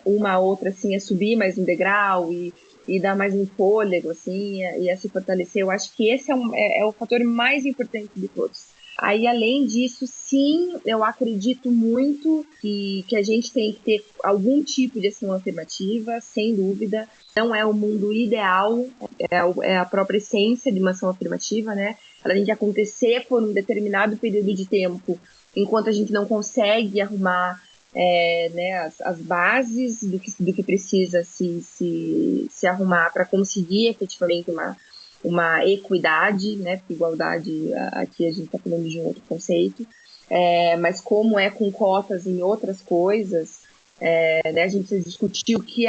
uma a outra assim, a subir mais um degrau e dar mais um fôlego assim, e a se fortalecer. Eu acho que esse é o fator mais importante de todos. Aí, além disso, sim, eu acredito muito que a gente tem que ter algum tipo de ação afirmativa, sem dúvida. Não é o mundo ideal, é a própria essência de uma ação afirmativa, né? Ela tem que acontecer por um determinado período de tempo, enquanto a gente não consegue arrumar né, as bases do que precisa se arrumar para conseguir efetivamente uma equidade, né? Porque igualdade, aqui a gente está falando de um outro conceito, mas como é com cotas em outras coisas, né, a gente precisa discutir o que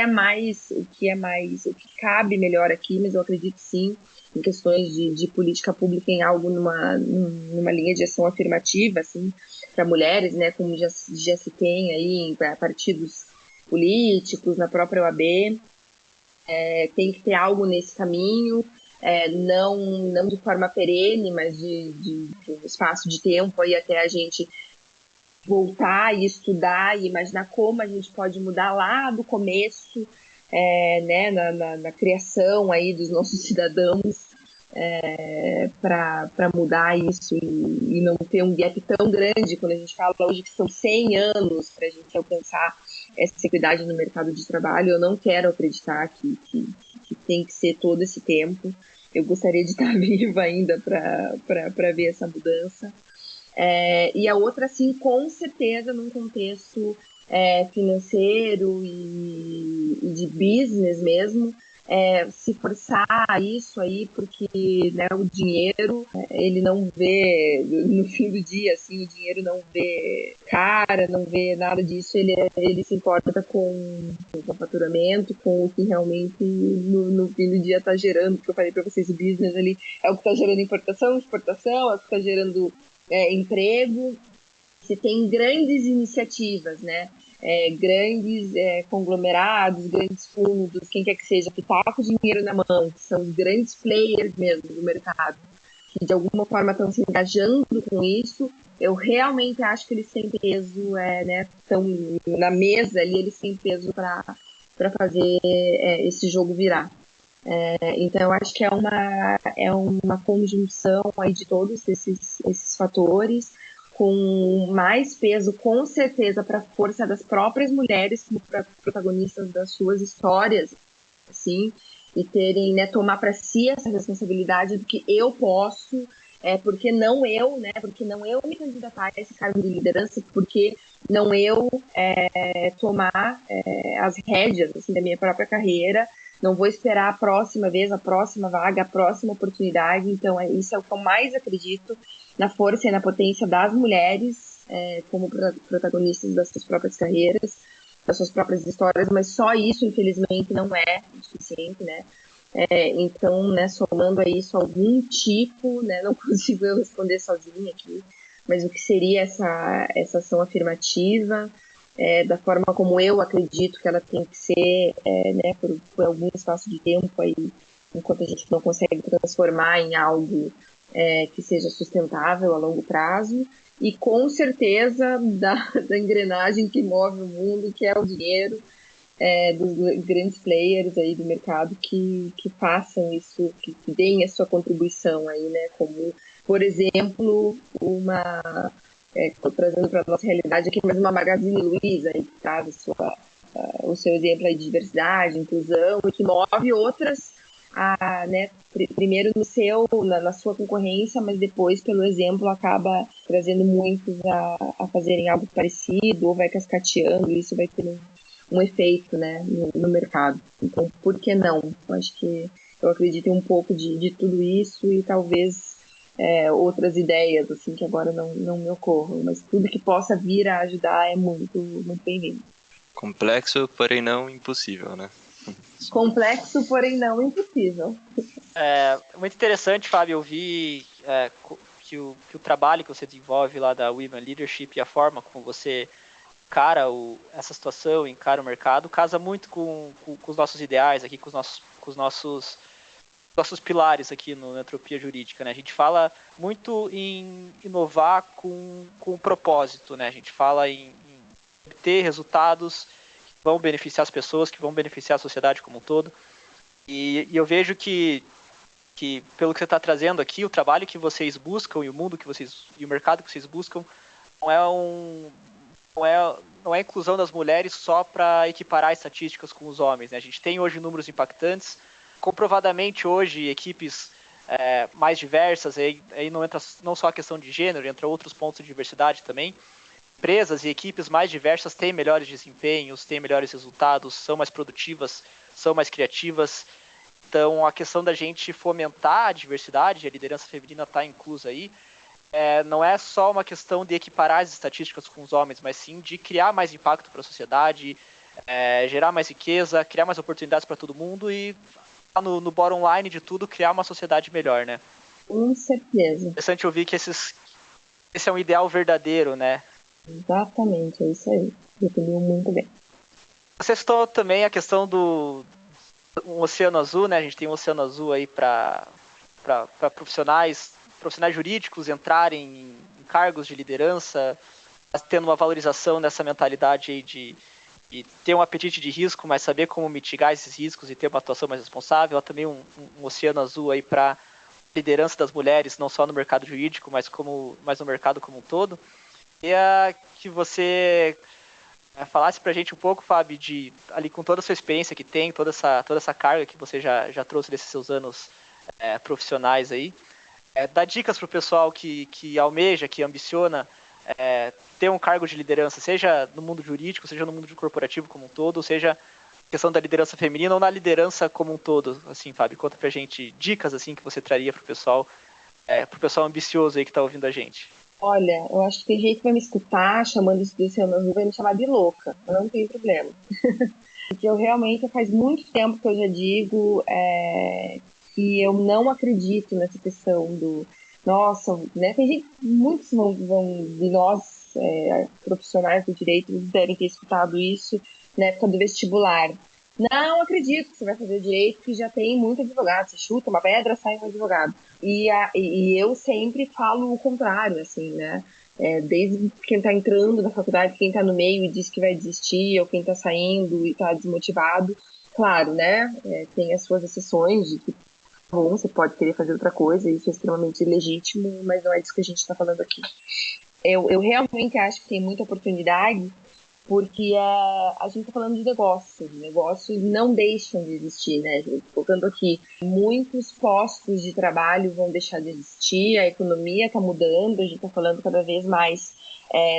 cabe melhor aqui, mas eu acredito sim em questões de política pública, em algo numa linha de ação afirmativa, assim, para mulheres, né, como já se tem aí em partidos políticos, na própria OAB, tem que ter algo nesse caminho, não de forma perene, mas de um espaço de tempo aí até a gente voltar e estudar e imaginar como a gente pode mudar lá do começo, né, na criação aí dos nossos cidadãos, para mudar isso e não ter um gap tão grande quando a gente fala hoje que são 100 anos para a gente alcançar essa equidade no mercado de trabalho. Eu não quero acreditar que tem que ser todo esse tempo. Eu gostaria de estar viva ainda para ver essa mudança. E a outra, sim, com certeza, num contexto financeiro e de business mesmo, se forçar isso aí, porque, né, o dinheiro, ele não vê, no fim do dia, assim, o dinheiro não vê cara, não vê nada disso, ele se importa com o faturamento, com o que realmente no fim do dia está gerando, porque eu falei para vocês, o business ali é o que está gerando importação, exportação, é o que está gerando emprego. Se tem grandes iniciativas, né? Grandes conglomerados, grandes fundos, quem quer que seja, que está com dinheiro na mão, que são os grandes players mesmo do mercado, que de alguma forma estão se engajando com isso, eu realmente acho que eles têm peso, né? Estão na mesa ali, eles têm peso para fazer esse jogo virar. Então, eu acho que é uma conjunção aí de todos esses fatores, com mais peso, com certeza, para a força das próprias mulheres como protagonistas das suas histórias, assim, e terem, né, tomar para si essa responsabilidade do que eu posso, porque não eu, né, porque não eu me candidatar a esse cargo de liderança, porque não eu tomar as rédeas assim, da minha própria carreira. Não vou esperar a próxima vez, a próxima vaga, a próxima oportunidade. Então, isso é o que eu mais acredito, na força e na potência das mulheres como protagonistas das suas próprias carreiras, das suas próprias histórias, mas só isso, infelizmente, não é o suficiente, né? Então, né, somando a isso algum tipo, né, não consigo eu responder sozinha aqui, mas o que seria essa ação afirmativa, da forma como eu acredito que ela tem que ser, né, por algum espaço de tempo aí, enquanto a gente não consegue transformar em algo que seja sustentável a longo prazo, e com certeza da engrenagem que move o mundo, que é o dinheiro, dos grandes players aí do mercado que façam isso, que deem a sua contribuição aí, né, como, por exemplo, trazendo para a nossa realidade aqui, mas uma Magazine Luiza aí, que traz o seu exemplo aí de diversidade, inclusão, e que move outras né, primeiro na sua concorrência, mas depois, pelo exemplo, acaba trazendo muitos a fazerem algo parecido, ou vai cascateando, e isso vai ter um efeito, né, no mercado. Então, por que não? Eu acredito em um pouco de tudo isso e talvez outras ideias, assim, que agora não me ocorram, mas tudo que possa vir a ajudar é muito, muito bem-vindo. Complexo, porém não impossível, né? Complexo, porém não impossível. Muito interessante, Fábio, eu vi que o trabalho que você desenvolve lá da Women Leadership e a forma como você encara essa situação, encara o mercado, casa muito com os nossos ideais aqui, com os nossos nossos pilares aqui no Entropia Jurídica, né? A gente fala muito em inovar com propósito, né? A gente fala em obter resultados que vão beneficiar as pessoas, que vão beneficiar a sociedade como um todo. E eu vejo que pelo que você está trazendo aqui, o trabalho que vocês buscam e o mundo e o mercado que vocês buscam não é a inclusão das mulheres só para equiparar estatísticas com os homens, né? A gente tem hoje números impactantes, comprovadamente hoje equipes mais diversas, aí não entra não só a questão de gênero, entra outros pontos de diversidade também. Empresas e equipes mais diversas têm melhores desempenhos, têm melhores resultados, são mais produtivas, são mais criativas. Então, a questão da gente fomentar a diversidade, a liderança feminina está inclusa aí, não é só uma questão de equiparar as estatísticas com os homens, mas sim de criar mais impacto para a sociedade, gerar mais riqueza, criar mais oportunidades para todo mundo e, no bottom line de tudo, criar uma sociedade melhor, né? Com certeza. Interessante ouvir que esse é um ideal verdadeiro, né? Exatamente, é isso aí. Definiu muito bem. Você citou também a questão do oceano azul, né? A gente tem um oceano azul aí para profissionais jurídicos entrarem em cargos de liderança, tendo uma valorização dessa mentalidade aí de ter um apetite de risco, mas saber como mitigar esses riscos e ter uma atuação mais responsável. Há também um oceano azul aí para liderança das mulheres, não só no mercado jurídico, mas no mercado como um todo. E que você falasse pra gente um pouco, Fábio, ali com toda a sua experiência que tem, toda essa carga que você já trouxe desses seus anos profissionais aí, dar dicas pro pessoal que almeja, que ambiciona ter um cargo de liderança, seja no mundo jurídico, seja no mundo corporativo como um todo, seja questão da liderança feminina ou na liderança como um todo. Assim, Fábio, conta pra gente dicas assim que você traria pro pessoal ambicioso aí que tá ouvindo a gente. Olha, eu acho que tem gente que vai me escutar chamando isso de oceano azul, vai me chamar de louca. Eu não tenho problema. Porque eu realmente, faz muito tempo que eu já digo que eu não acredito nessa questão do... Nossa, né? Tem gente, muitos de nós, profissionais do direito, devem ter escutado isso na época do vestibular. Não acredito que você vai fazer direito que já tem muito advogado. Você chuta uma pedra, sai um advogado. E eu sempre falo o contrário, assim, né? Desde quem está entrando na faculdade, quem está no meio e diz que vai desistir, ou quem está saindo e está desmotivado. Claro, né? Tem as suas exceções de que, bom, você pode querer fazer outra coisa, isso é extremamente legítimo, mas não é disso que a gente está falando aqui. Eu realmente acho que tem muita oportunidade, porque a gente está falando de negócios não deixam de existir, né? Colocando aqui, muitos postos de trabalho vão deixar de existir, a economia está mudando, a gente está falando cada vez mais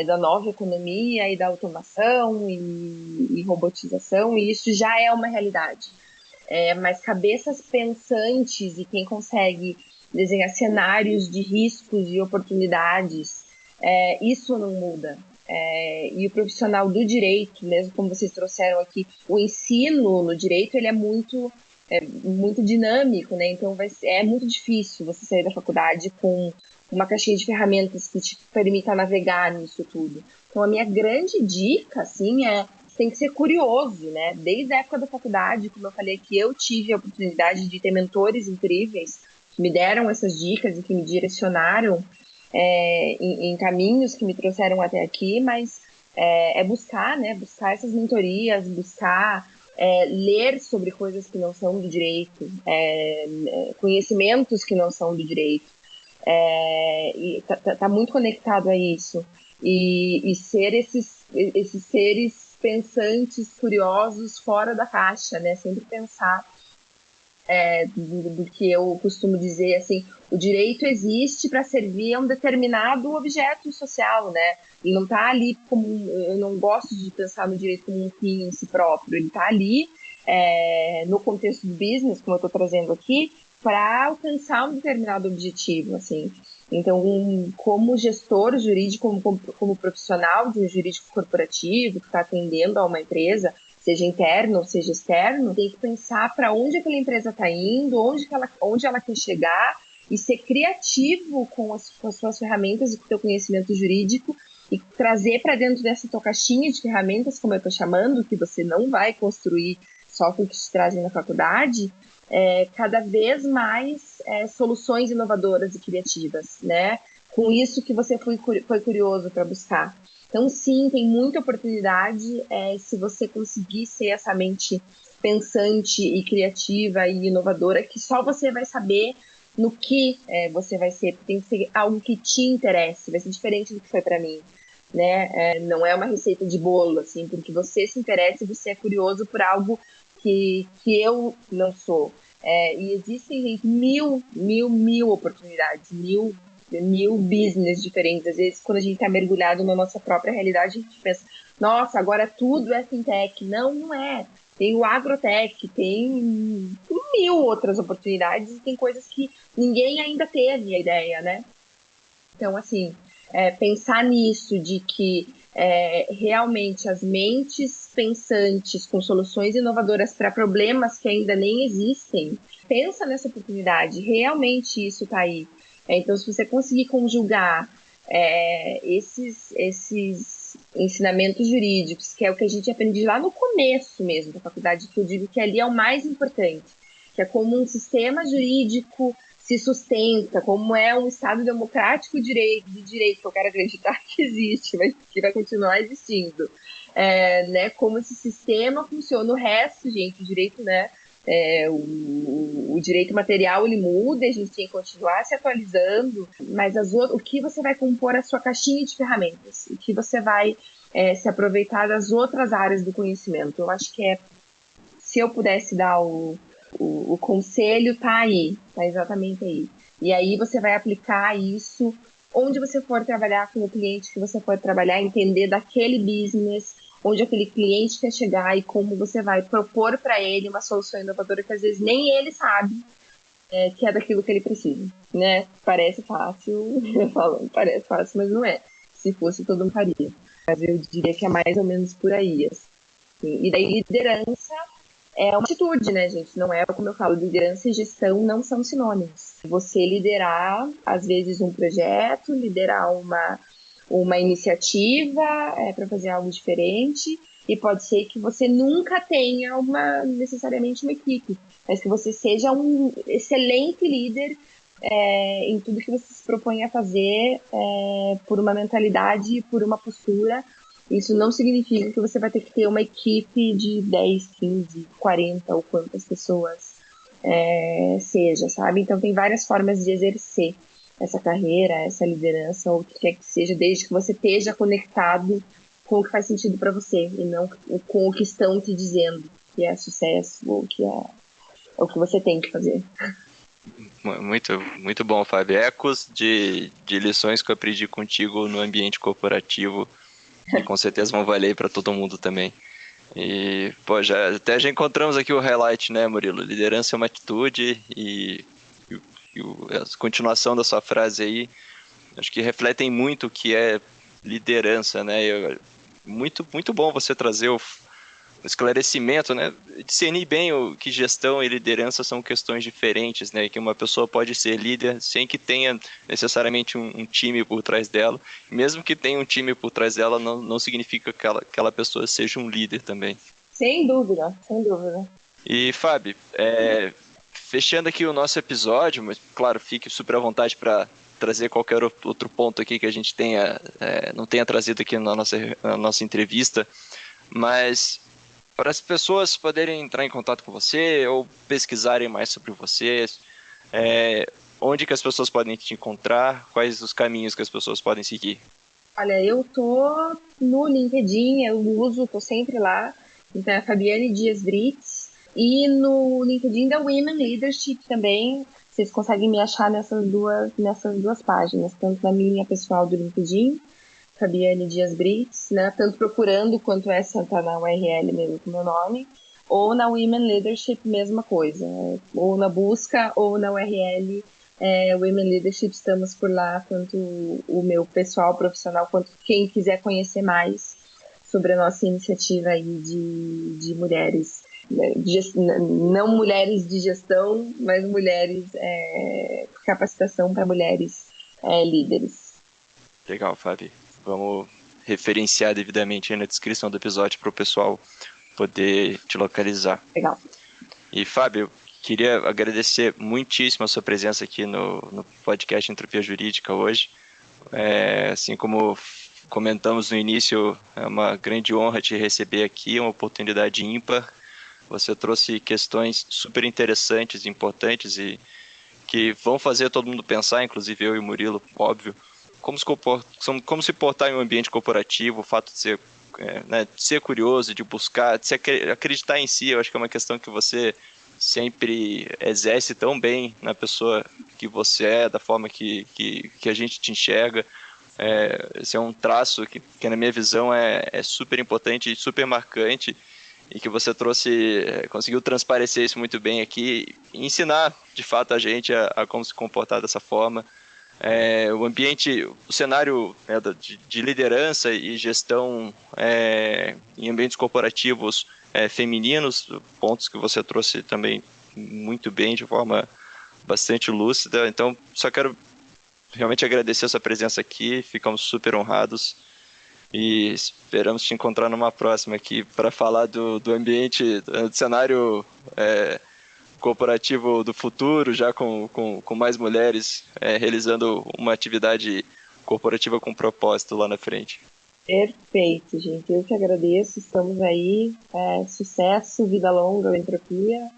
da nova economia e da automação e robotização, e isso já é uma realidade. Mas cabeças pensantes e quem consegue desenhar cenários de riscos e oportunidades, isso não muda. E o profissional do direito, mesmo como vocês trouxeram aqui, o ensino no direito ele é muito dinâmico, né? Então é muito difícil você sair da faculdade com uma caixinha de ferramentas que te permita navegar nisso tudo. Então a minha grande dica, assim, tem que ser curioso, né? Desde a época da faculdade, como eu falei aqui, eu tive a oportunidade de ter mentores incríveis que me deram essas dicas e que me direcionaram em caminhos que me trouxeram até aqui, mas buscar, né? Buscar essas mentorias, buscar ler sobre coisas que não são do direito, conhecimentos que não são do direito. E tá muito conectado a isso. E ser esses seres pensantes, curiosos, fora da caixa, né? Sempre pensar do que eu costumo dizer, assim, o direito existe para servir a um determinado objeto social, né? Ele não está ali como... Eu não gosto de pensar no direito como um fim em si próprio. Ele está ali, no contexto do business, como eu estou trazendo aqui, para alcançar um determinado objetivo, assim. Então, como gestor jurídico, como profissional de um jurídico corporativo que está atendendo a uma empresa, seja interno ou seja externo, tem que pensar para onde aquela empresa está indo, onde ela quer chegar e ser criativo com as suas ferramentas e com o seu conhecimento jurídico e trazer para dentro dessa tua caixinha de ferramentas, como eu estou chamando, que você não vai construir só com o que te trazem na faculdade, cada vez mais soluções inovadoras e criativas, né? Com isso que você foi curioso para buscar. Então, sim, tem muita oportunidade se você conseguir ser essa mente pensante e criativa e inovadora, que só você vai saber no que você vai ser. Tem que ser algo que te interesse, vai ser diferente do que foi para mim. Né? Não é uma receita de bolo, assim, porque você se interessa e você é curioso por algo que eu não sou. E existem, gente, mil oportunidades, mil business diferentes. Às vezes, quando a gente está mergulhado na nossa própria realidade, a gente pensa, nossa, agora tudo é fintech. Não, não é. Tem o agrotech, tem mil outras oportunidades e tem coisas que ninguém ainda teve a ideia, né? Então, assim, pensar nisso, de que realmente as mentes pensantes com soluções inovadoras para problemas que ainda nem existem, pensa nessa oportunidade, realmente isso está aí. Então, se você conseguir conjugar esses ensinamentos jurídicos, que é o que a gente aprende lá no começo mesmo da faculdade, que eu digo que ali é o mais importante, que é como um sistema jurídico se sustenta, como é um Estado democrático de direito, que eu quero acreditar que existe, mas que vai continuar existindo. Né, como esse sistema funciona. O resto, gente, o direito, né, o direito material, ele muda, a gente tem que continuar se atualizando, mas o que você vai compor a sua caixinha de ferramentas, o que você vai se aproveitar das outras áreas do conhecimento. Eu acho que se eu pudesse dar o conselho, tá exatamente aí. E aí você vai aplicar isso onde você for trabalhar, com o cliente que você for trabalhar, entender daquele business, onde aquele cliente quer chegar e como você vai propor para ele uma solução inovadora que às vezes nem ele sabe que é daquilo que ele precisa, né? Parece fácil, falando, parece fácil, mas não é. Se fosse, todo mundo faria. Mas eu diria que é mais ou menos por aí. Assim. E daí liderança é uma atitude, né, gente? Não é, como eu falo, liderança e gestão não são sinônimos. Você liderar, às vezes, um projeto, liderar uma iniciativa para fazer algo diferente, e pode ser que você nunca tenha necessariamente uma equipe, mas que você seja um excelente líder em tudo que você se propõe a fazer por uma mentalidade, por uma postura. Isso não significa que você vai ter que ter uma equipe de 10, 15, 40 ou quantas pessoas seja, sabe? Então tem várias formas de exercer essa carreira, essa liderança, ou o que quer que seja, desde que você esteja conectado com o que faz sentido para você e não com o que estão te dizendo que é sucesso ou que é o que você tem que fazer. Muito, muito bom, Fábio. Ecos de lições que eu aprendi contigo no ambiente corporativo, que com certeza vão valer para todo mundo também. E, pô, até já encontramos aqui o highlight, né, Murilo? Liderança é uma atitude e a continuação da sua frase aí, acho que refletem muito o que é liderança, né? Muito, muito bom você trazer o esclarecimento, né? Discernir bem o que gestão e liderança são questões diferentes, né? Que uma pessoa pode ser líder sem que tenha necessariamente um time por trás dela. Mesmo que tenha um time por trás dela, não significa que aquela pessoa seja um líder também. Sem dúvida, sem dúvida. E, Fábio, fechando aqui o nosso episódio, mas, claro, fique super à vontade para trazer qualquer outro ponto aqui que a gente não tenha trazido aqui na nossa entrevista, mas para as pessoas poderem entrar em contato com você ou pesquisarem mais sobre você, onde que as pessoas podem te encontrar, quais os caminhos que as pessoas podem seguir? Olha, eu tô no LinkedIn, tô sempre lá, então é Fabiane Dias Brits, e no LinkedIn da Women Leadership também, vocês conseguem me achar nessas duas páginas, tanto na minha pessoal do LinkedIn, Fabiane Dias Brits, né, tanto procurando quanto essa tá na URL mesmo com o meu nome, ou na Women Leadership, mesma coisa, ou na busca ou na URL Women Leadership, estamos por lá, tanto o meu pessoal profissional quanto quem quiser conhecer mais sobre a nossa iniciativa aí de mulheres, não mulheres de gestão, mas mulheres, capacitação para mulheres líderes. Legal, Fábio. Vamos referenciar devidamente aí na descrição do episódio para o pessoal poder te localizar. Legal. E, Fábio, Queria agradecer muitíssimo a sua presença aqui no podcast Entropia Jurídica hoje. Assim como comentamos no início, é uma grande honra te receber aqui, uma oportunidade ímpar. Você trouxe questões super interessantes, importantes e que vão fazer todo mundo pensar, inclusive eu e o Murilo, óbvio, como se portar em um ambiente corporativo, o fato de ser, de ser curioso, de buscar, de se acreditar em si. Eu acho que é uma questão que você sempre exerce tão bem na pessoa que você é, da forma que a gente te enxerga. Esse é um traço que na minha visão é super importante e super marcante, e que você conseguiu transparecer isso muito bem aqui e ensinar de fato a gente a como se comportar dessa forma. O ambiente, o cenário de liderança e gestão em ambientes corporativos femininos, pontos que você trouxe também muito bem, de forma bastante lúcida. Então, só quero realmente agradecer a sua presença aqui, ficamos super honrados e esperamos te encontrar numa próxima aqui para falar do ambiente, do cenário corporativo do futuro, já com mais mulheres realizando uma atividade corporativa com propósito lá na frente. Perfeito, gente. Eu que agradeço. Estamos aí. Sucesso, vida longa, entropia.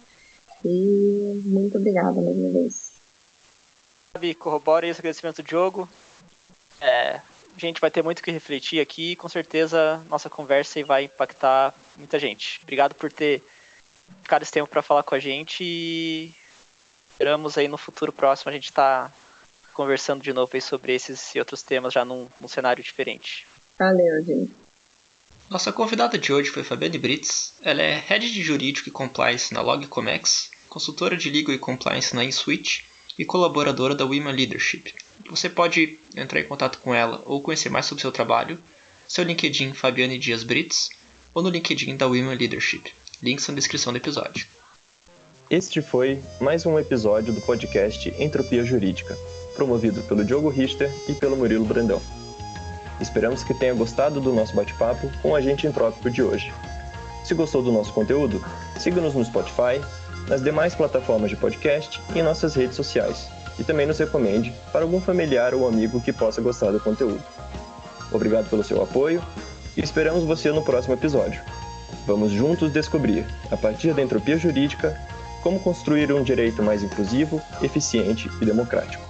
E muito obrigada mais uma vez. Corrobora esse agradecimento do Diogo. A gente vai ter muito o que refletir aqui e com certeza nossa conversa vai impactar muita gente. Obrigado por ter ficado esse tempo para falar com a gente e esperamos aí no futuro próximo a gente estar conversando de novo aí sobre esses e outros temas já num cenário diferente. Valeu, gente. Nossa convidada de hoje foi Fabiane Brits. Ela é Head de Jurídico e Compliance na Logcomex, consultora de Legal e Compliance na InSwitch e colaboradora da Women Leadership. Você pode entrar em contato com ela ou conhecer mais sobre seu trabalho, seu LinkedIn Fabiane Dias Brits ou no LinkedIn da Women Leadership. Links na descrição do episódio. Este foi mais um episódio do podcast Entropia Jurídica, promovido pelo Diogo Richter e pelo Murilo Brandão. Esperamos que tenha gostado do nosso bate-papo com o agente entrópico de hoje. Se gostou do nosso conteúdo, siga-nos no Spotify, nas demais plataformas de podcast e em nossas redes sociais. E também nos recomende para algum familiar ou amigo que possa gostar do conteúdo. Obrigado pelo seu apoio e esperamos você no próximo episódio. Vamos juntos descobrir, a partir da entropia jurídica, como construir um direito mais inclusivo, eficiente e democrático.